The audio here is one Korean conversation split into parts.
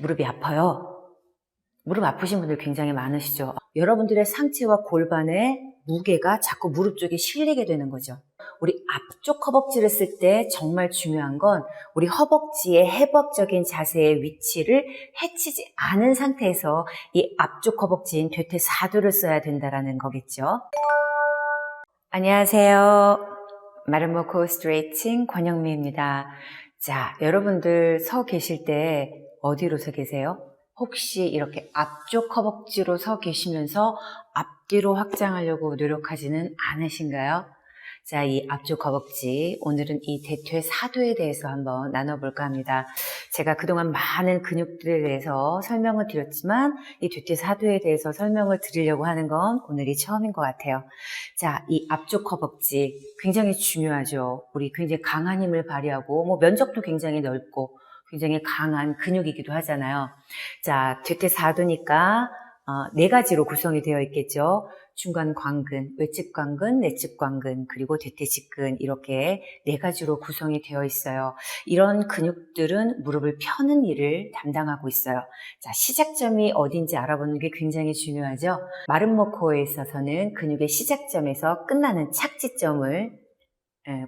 무릎이 아파요. 무릎 아프신 분들 굉장히 많으시죠. 여러분들의 상체와 골반의 무게가 자꾸 무릎 쪽에 실리게 되는 거죠. 우리 앞쪽 허벅지를 쓸 때 정말 중요한 건 우리 허벅지의 해부학적인 자세의 위치를 해치지 않은 상태에서 이 앞쪽 허벅지인 대퇴사두를 써야 된다는 거겠죠. 안녕하세요. 마른 모코 스트레칭 권영미입니다. 자, 여러분들 서 계실 때 어디로 서 계세요? 혹시 이렇게 앞쪽 허벅지로 서 계시면서 앞뒤로 확장하려고 노력하지는 않으신가요? 자, 이 앞쪽 허벅지, 오늘은 이 대퇴사두에 대해서 한번 나눠볼까 합니다. 제가 그동안 많은 근육들에 대해서 설명을 드렸지만 이 대퇴사두에 대해서 설명을 드리려고 하는 건 오늘이 처음인 것 같아요. 자, 이 앞쪽 허벅지 굉장히 중요하죠. 우리 굉장히 강한 힘을 발휘하고 면적도 굉장히 넓고 굉장히 강한 근육이기도 하잖아요. 자, 대퇴사두니까 네 가지로 구성이 되어 있겠죠. 중간 광근, 외측 광근, 내측 광근, 그리고 대퇴직근 이렇게 네 가지로 구성이 되어 있어요. 이런 근육들은 무릎을 펴는 일을 담당하고 있어요. 자, 시작점이 어딘지 알아보는 게 굉장히 중요하죠. 마른 모코에 있어서는 근육의 시작점에서 끝나는 착지점을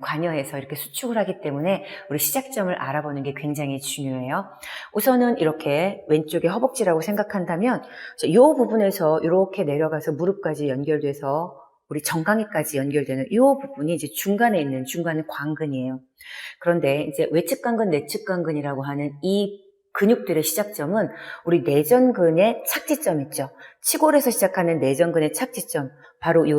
관여해서 이렇게 수축을 하기 때문에 우리 시작점을 알아보는 게 굉장히 중요해요. 우선은 이렇게 왼쪽에 허벅지라고 생각한다면 이 부분에서 이렇게 내려가서 무릎까지 연결돼서 우리 정강이까지 연결되는 이 부분이 이제 중간에 있는 중간 광근이에요. 그런데 이제 외측 광근, 내측 광근이라고 하는 이 근육들의 시작점은 우리 내전근의 착지점 있죠. 치골에서 시작하는 내전근의 착지점, 바로 이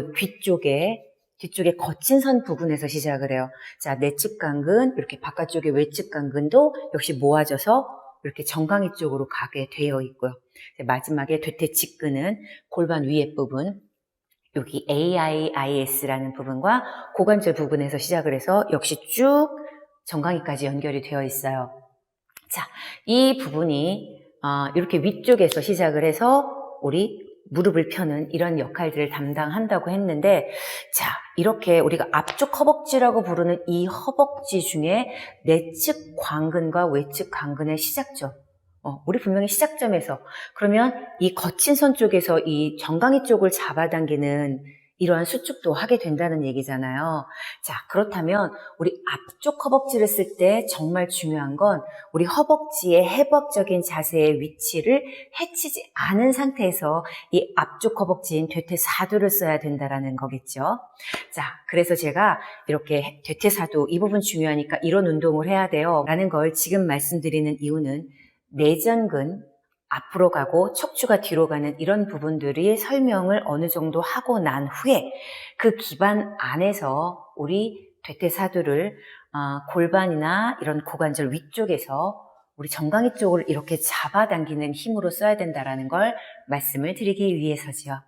뒤쪽에 거친 선 부분에서 시작을 해요. 자, 내측 광근, 이렇게 바깥쪽에 외측 광근도 역시 모아져서 이렇게 정강이 쪽으로 가게 되어 있고요. 마지막에 대퇴직근은 골반 위에 부분, 여기 AIIS라는 부분과 고관절 부분에서 시작을 해서 역시 쭉 정강이까지 연결이 되어 있어요. 자, 이 부분이 이렇게 위쪽에서 시작을 해서 우리 무릎을 펴는 이런 역할들을 담당한다고 했는데, 자, 이렇게 우리가 앞쪽 허벅지라고 부르는 이 허벅지 중에 내측 광근과 외측 광근의 시작점, 우리 분명히 시작점에서, 그러면 이 거친 선 쪽에서 이 정강이 쪽을 잡아당기는 이러한 수축도 하게 된다는 얘기잖아요. 자, 그렇다면 우리 앞쪽 허벅지를 쓸 때 정말 중요한 건 우리 허벅지의 해부학적인 자세의 위치를 해치지 않은 상태에서 이 앞쪽 허벅지인 대퇴사두를 써야 된다는 거겠죠. 자, 그래서 제가 이렇게 대퇴사두 이 부분 중요하니까 이런 운동을 해야 돼요 라는 걸 지금 말씀드리는 이유는 내전근 앞으로 가고 척추가 뒤로 가는 이런 부분들이 설명을 어느 정도 하고 난 후에 그 기반 안에서 우리 대퇴사두를 골반이나 이런 고관절 위쪽에서 우리 정강이 쪽을 이렇게 잡아당기는 힘으로 써야 된다는 걸 말씀을 드리기 위해서지요.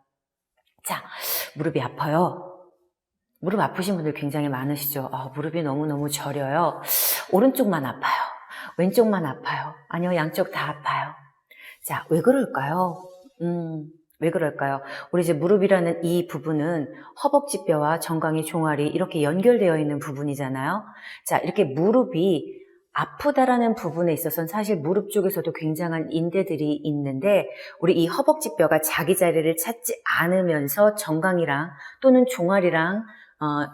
자, 무릎이 아파요. 무릎 아프신 분들 굉장히 많으시죠. 무릎이 너무너무 저려요. 오른쪽만 아파요. 왼쪽만 아파요. 아니요, 양쪽 다 아파요. 자, 왜 그럴까요? 왜 그럴까요? 우리 이제 무릎이라는 이 부분은 허벅지뼈와 정강이 종아리 이렇게 연결되어 있는 부분이잖아요. 자, 이렇게 무릎이 아프다라는 부분에 있어서는 사실 무릎 쪽에서도 굉장한 인대들이 있는데 우리 이 허벅지뼈가 자기 자리를 찾지 않으면서 정강이랑 또는 종아리랑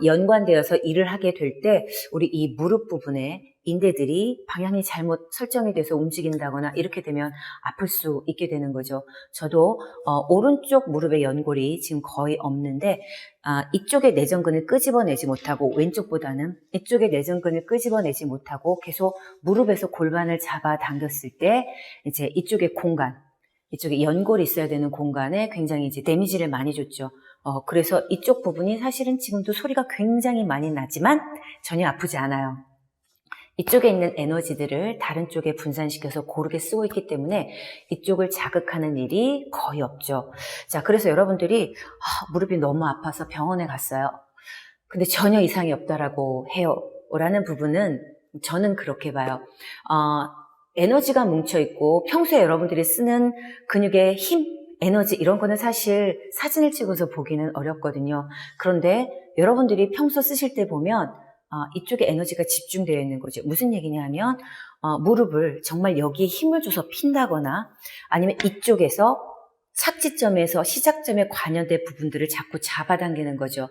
연관되어서 일을 하게 될 때 우리 이 무릎 부분에 인대들이 방향이 잘못 설정이 돼서 움직인다거나 이렇게 되면 아플 수 있게 되는 거죠. 저도 오른쪽 무릎의 연골이 지금 거의 없는데 이쪽의 내전근을 끄집어내지 못하고 왼쪽보다는 이쪽의 내전근을 끄집어내지 못하고 계속 무릎에서 골반을 잡아당겼을 때 이제 이쪽의 공간, 이쪽에 연골이 있어야 되는 공간에 굉장히 이제 데미지를 많이 줬죠. 그래서 이쪽 부분이 사실은 지금도 소리가 굉장히 많이 나지만 전혀 아프지 않아요. 이쪽에 있는 에너지들을 다른 쪽에 분산시켜서 고르게 쓰고 있기 때문에 이쪽을 자극하는 일이 거의 없죠. 자, 그래서 여러분들이 무릎이 너무 아파서 병원에 갔어요. 근데 전혀 이상이 없다라고 해요. 라는 부분은 저는 그렇게 봐요. 에너지가 뭉쳐있고 평소에 여러분들이 쓰는 근육의 힘, 에너지 이런 거는 사실 사진을 찍어서 보기는 어렵거든요. 그런데 여러분들이 평소 쓰실 때 보면 이쪽에 에너지가 집중되어 있는 거죠. 무슨 얘기냐면 무릎을 정말 여기에 힘을 줘서 핀다거나 아니면 이쪽에서 착지점에서 시작점에 관여된 부분들을 자꾸 잡아당기는 거죠.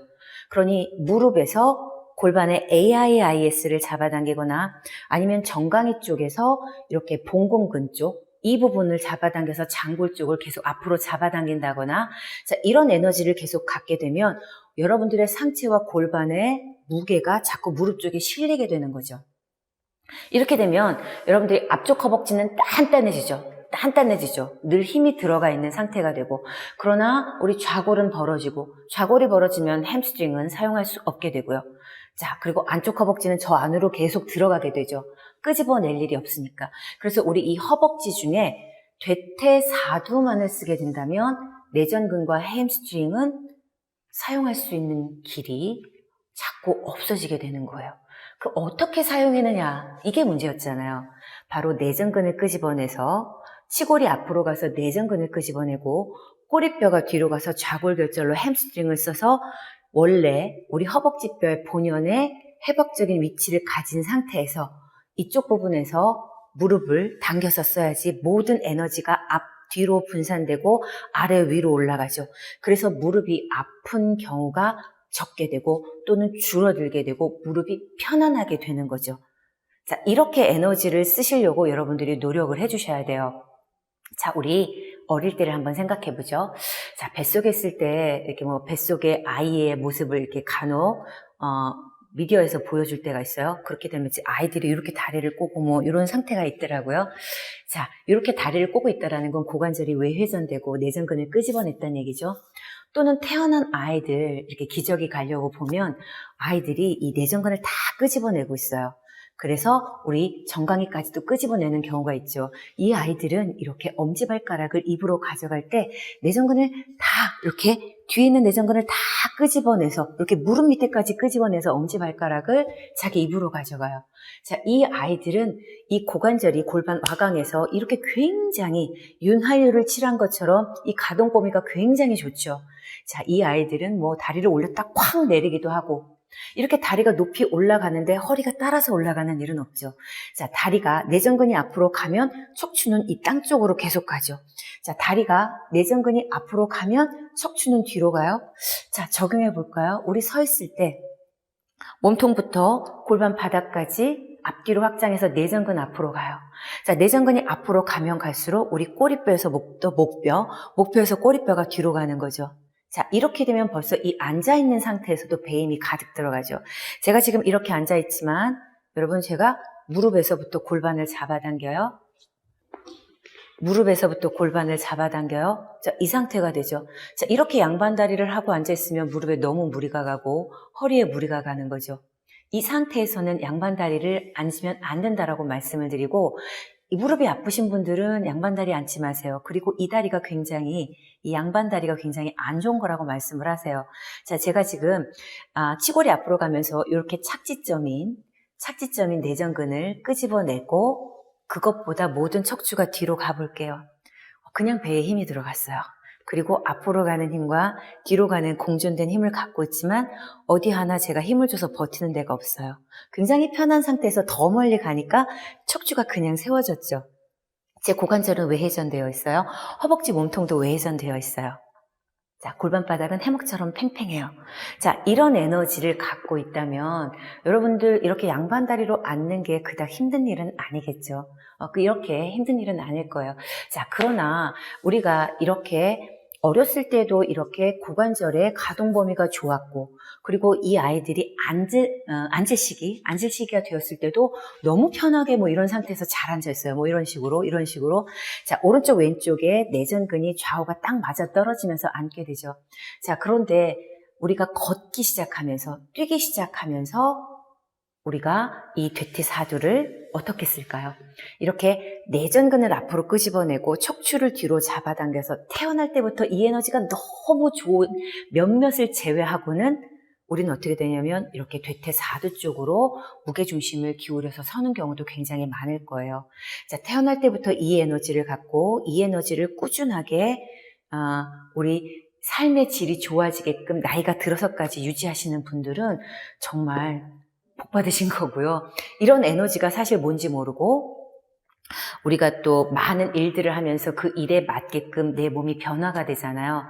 그러니 무릎에서 골반의 AIIS를 잡아당기거나 아니면 정강이 쪽에서 이렇게 봉공근 쪽 이 부분을 잡아당겨서 장골 쪽을 계속 앞으로 잡아당긴다거나 자, 이런 에너지를 계속 갖게 되면 여러분들의 상체와 골반의 무게가 자꾸 무릎 쪽에 실리게 되는 거죠. 이렇게 되면 여러분들이 앞쪽 허벅지는 단단해지죠. 늘 힘이 들어가 있는 상태가 되고 그러나 우리 좌골은 벌어지고 좌골이 벌어지면 햄스트링은 사용할 수 없게 되고요. 자, 그리고 안쪽 허벅지는 저 안으로 계속 들어가게 되죠. 끄집어낼 일이 없으니까. 그래서 우리 이 허벅지 중에 대퇴사두만을 쓰게 된다면 내전근과 햄스트링은 사용할 수 있는 길이 자꾸 없어지게 되는 거예요. 그 어떻게 사용했느냐 이게 문제였잖아요. 바로 내전근을 끄집어내서 치골이 앞으로 가서 내전근을 끄집어내고 꼬리뼈가 뒤로 가서 좌골결절로 햄스트링을 써서 원래 우리 허벅지뼈의 본연의 회복적인 위치를 가진 상태에서 이쪽 부분에서 무릎을 당겨서 써야지 모든 에너지가 앞 뒤로 분산되고 아래 위로 올라가죠. 그래서 무릎이 아픈 경우가 적게 되고 또는 줄어들게 되고 무릎이 편안하게 되는 거죠. 자, 이렇게 에너지를 쓰시려고 여러분들이 노력을 해주셔야 돼요. 자, 우리 어릴 때를 한번 생각해 보죠. 자, 뱃속에 있을 때 이렇게 뭐 뱃속의 아이의 모습을 이렇게 간혹 미디어에서 보여줄 때가 있어요. 그렇게 되면 아이들이 이렇게 다리를 꼬고 뭐 이런 상태가 있더라고요. 자, 이렇게 다리를 꼬고 있다라는 건 고관절이 외회전되고 내전근을 끄집어냈다는 얘기죠. 또는 태어난 아이들 이렇게 기저귀 가려고 보면 아이들이 이 내전근을 다 끄집어내고 있어요. 그래서 우리 정강이까지도 끄집어내는 경우가 있죠. 이 아이들은 이렇게 엄지발가락을 입으로 가져갈 때 내전근을 다 이렇게 뒤에 있는 내전근을 다 끄집어내서 이렇게 무릎 밑에까지 끄집어내서 엄지발가락을 자기 입으로 가져가요. 자, 이 아이들은 이 고관절이 골반 와강에서 이렇게 굉장히 윤활유를 칠한 것처럼 이 가동 범위가 굉장히 좋죠. 자, 이 아이들은 뭐 다리를 올렸다 쾅 내리기도 하고 이렇게 다리가 높이 올라가는데 허리가 따라서 올라가는 일은 없죠. 자, 다리가 내전근이 앞으로 가면 척추는 이 땅 쪽으로 계속 가죠. 자, 다리가 내전근이 앞으로 가면 척추는 뒤로 가요. 자, 적용해 볼까요? 우리 서 있을 때 몸통부터 골반 바닥까지 앞뒤로 확장해서 내전근 앞으로 가요. 자, 내전근이 앞으로 가면 갈수록 우리 꼬리뼈에서 목뼈에서 꼬리뼈가 뒤로 가는 거죠. 자, 이렇게 되면 벌써 이 앉아있는 상태에서도 배임이 가득 들어가죠. 제가 지금 이렇게 앉아있지만 여러분 제가 무릎에서부터 골반을 잡아당겨요. 자, 이 상태가 되죠. 자, 이렇게 양반다리를 하고 앉아있으면 무릎에 너무 무리가 가고 허리에 무리가 가는 거죠. 이 상태에서는 양반다리를 앉으면 안 된다라고 말씀을 드리고 이 무릎이 아프신 분들은 양반다리 앉지 마세요. 그리고 이 양반다리가 굉장히 안 좋은 거라고 말씀을 하세요. 자, 제가 지금 치골이 앞으로 가면서 이렇게 착지점인 내전근을 끄집어내고 그것보다 모든 척추가 뒤로 가볼게요. 그냥 배에 힘이 들어갔어요. 그리고 앞으로 가는 힘과 뒤로 가는 공존된 힘을 갖고 있지만 어디 하나 제가 힘을 줘서 버티는 데가 없어요. 굉장히 편한 상태에서 더 멀리 가니까 척추가 그냥 세워졌죠. 제 고관절은 외회전되어 있어요. 허벅지 몸통도 외회전되어 있어요. 자, 골반바닥은 해먹처럼 팽팽해요. 자, 이런 에너지를 갖고 있다면 여러분들 이렇게 양반다리로 앉는 게 그닥 힘든 일은 아니겠죠. 이렇게 힘든 일은 아닐 거예요. 자, 그러나 우리가 이렇게 어렸을 때도 이렇게 고관절의 가동 범위가 좋았고 그리고 이 아이들이 앉을 시기가 되었을 때도 너무 편하게 뭐 이런 상태에서 잘 앉아있어요. 뭐 이런 식으로. 자, 오른쪽 왼쪽에 내전근이 좌우가 딱 맞아 떨어지면서 앉게 되죠. 자, 그런데 우리가 걷기 시작하면서 뛰기 시작하면서 우리가 이 대퇴사두를 어떻게 쓸까요? 이렇게 내전근을 앞으로 끄집어내고 척추를 뒤로 잡아당겨서 태어날 때부터 이 에너지가 너무 좋은 몇몇을 제외하고는 우리는 어떻게 되냐면 이렇게 대퇴사두 쪽으로 무게중심을 기울여서 서는 경우도 굉장히 많을 거예요. 자, 태어날 때부터 이 에너지를 갖고 이 에너지를 꾸준하게 우리 삶의 질이 좋아지게끔 나이가 들어서까지 유지하시는 분들은 정말 복 받으신 거고요. 이런 에너지가 사실 뭔지 모르고 우리가 또 많은 일들을 하면서 그 일에 맞게끔 내 몸이 변화가 되잖아요.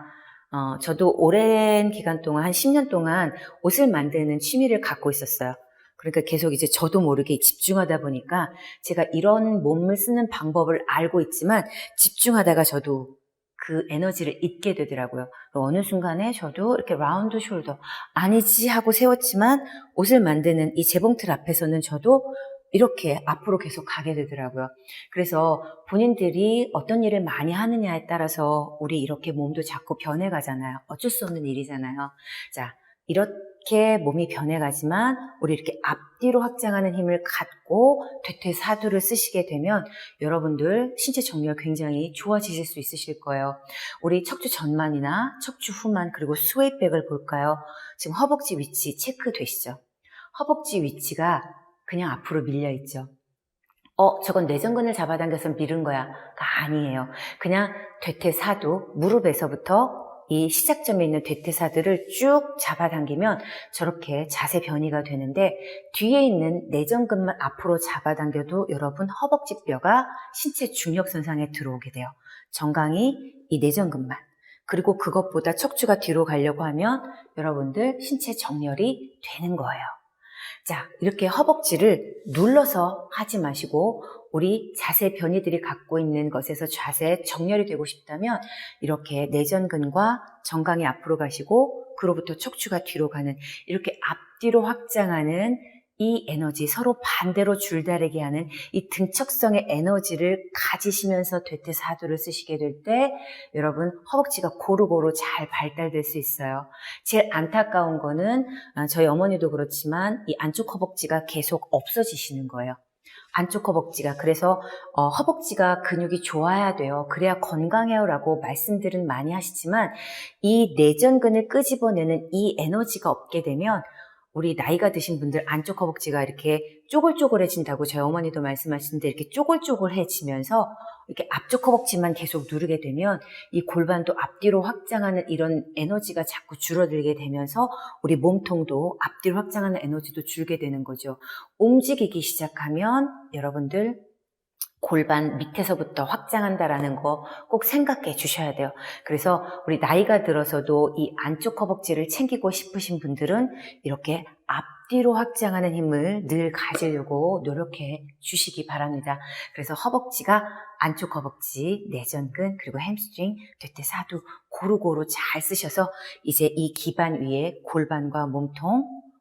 저도 오랜 기간 동안, 한 10년 동안 옷을 만드는 취미를 갖고 있었어요. 그러니까 계속 이제 저도 모르게 집중하다 보니까 제가 이런 몸을 쓰는 방법을 알고 있지만 집중하다가 저도 그 에너지를 잊게 되더라고요. 어느 순간에 저도 이렇게 라운드 숄더, 아니지 하고 세웠지만 옷을 만드는 이 재봉틀 앞에서는 저도 이렇게 앞으로 계속 가게 되더라고요. 그래서 본인들이 어떤 일을 많이 하느냐에 따라서 우리 이렇게 몸도 자꾸 변해가잖아요. 어쩔 수 없는 일이잖아요. 자, 이렇게 몸이 변해가지만 우리 이렇게 앞뒤로 확장하는 힘을 갖고 퇴퇴사두를 쓰시게 되면 여러분들 신체 정렬 굉장히 좋아지실 수 있으실 거예요. 우리 척추 전만이나 척추 후만 그리고 스웨이백을 볼까요? 지금 허벅지 위치 체크되시죠? 허벅지 위치가 그냥 앞으로 밀려있죠. 저건 내전근을 잡아당겨서 밀은 거야가 아니에요. 그냥 퇴퇴사두, 무릎에서부터 이 시작점에 있는 퇴퇴사두를 쭉 잡아당기면 저렇게 자세 변이가 되는데 뒤에 있는 내전근만 앞으로 잡아당겨도 여러분 허벅지뼈가 신체 중력 선상에 들어오게 돼요. 정강이 이 내전근만. 그리고 그것보다 척추가 뒤로 가려고 하면 여러분들 신체 정렬이 되는 거예요. 자, 이렇게 허벅지를 눌러서 하지 마시고 우리 자세 변이들이 갖고 있는 것에서 자세 정렬이 되고 싶다면 이렇게 내전근과 정강이 앞으로 가시고 그로부터 척추가 뒤로 가는 이렇게 앞뒤로 확장하는 이 에너지, 서로 반대로 줄다리기 하는 이 등척성의 에너지를 가지시면서 퇴퇴사두를 쓰시게 될 때 여러분 허벅지가 고루고루 잘 발달될 수 있어요. 제일 안타까운 거는 저희 어머니도 그렇지만 이 안쪽 허벅지가 계속 없어지시는 거예요. 안쪽 허벅지가. 그래서 허벅지가 근육이 좋아야 돼요. 그래야 건강해요 라고 말씀들은 많이 하시지만 이 내전근을 끄집어내는 이 에너지가 없게 되면 우리 나이가 드신 분들 안쪽 허벅지가 이렇게 쪼글쪼글해진다고 저희 어머니도 말씀하시는데 이렇게 쪼글쪼글해지면서 이렇게 앞쪽 허벅지만 계속 누르게 되면 이 골반도 앞뒤로 확장하는 이런 에너지가 자꾸 줄어들게 되면서 우리 몸통도 앞뒤로 확장하는 에너지도 줄게 되는 거죠. 움직이기 시작하면 여러분들 골반 밑에서부터 확장한다라는 거 꼭 생각해 주셔야 돼요. 그래서 우리 나이가 들어서도 이 안쪽 허벅지를 챙기고 싶으신 분들은 이렇게 앞뒤로 확장하는 힘을 늘 가지려고 노력해 주시기 바랍니다. 그래서 허벅지가 안쪽 허벅지, 내전근, 그리고 햄스트링, 퇴퇴사두 고루고루 잘 쓰셔서 이제 이 기반 위에 골반과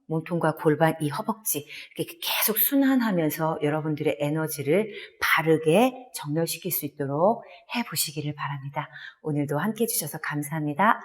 몸통과 골반, 이 허벅지 이렇게 계속 순환하면서 여러분들의 에너지를 바르게 정렬시킬 수 있도록 해보시기를 바랍니다. 오늘도 함께 해주셔서 감사합니다.